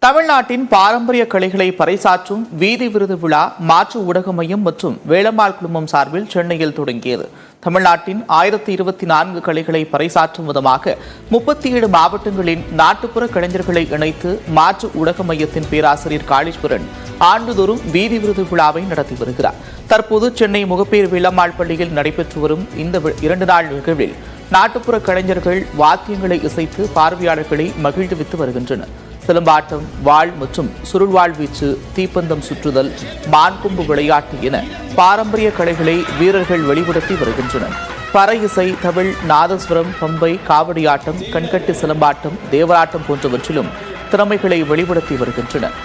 தமிழ்நாட்டின் பாரம்பரிய கலைகளை பறைசாற்றும் வீதி விருது விழா மாற்று ஊடக மையம் மற்றும் வேளம்மாள் குழுமம் சார்பில் சென்னையில் தொடங்கியது. தமிழ்நாட்டின் 1024 கலைகளை பறைசாற்றும் விதமாக 37 மாவட்டங்களின் நாட்டுப்புற கலைஞர்களை இணைத்து மாற்று ஊடக மையத்தின் பேராசிரியர் காளீஸ்வரன் ஆண்டுதோறும் வீதி விருது விழாவை நடத்தி வருகிறார். தற்போது சென்னை முகப்பேர் வேளம்மாள் பள்ளியில் நடைபெற்று வரும் இந்த 2 நாள் நிகழ்வில் நாட்டுப்புற கலைஞர்கள் வாத்தியங்களை இசைத்து பார்வையாளர்களை மகிழ்வித்து வருகின்றனர். சிலம்பாட்டம், வாழ் மற்றும் சுருள்வாள் வீச்சு, தீப்பந்தம் சுற்றுதல், மான்கொம்பு விளையாட்டு என பாரம்பரிய கலைகளை வீரர்கள் வெளிப்படுத்தி வருகின்றனர். பறை இசை, தமிழ், நாதஸ்வரம், பம்பை, காவடியாட்டம், கண்கட்டி சிலம்பாட்டம், தேவராட்டம் போன்றவற்றிலும் திறமைகளை வெளிப்படுத்தி வருகின்றனர்.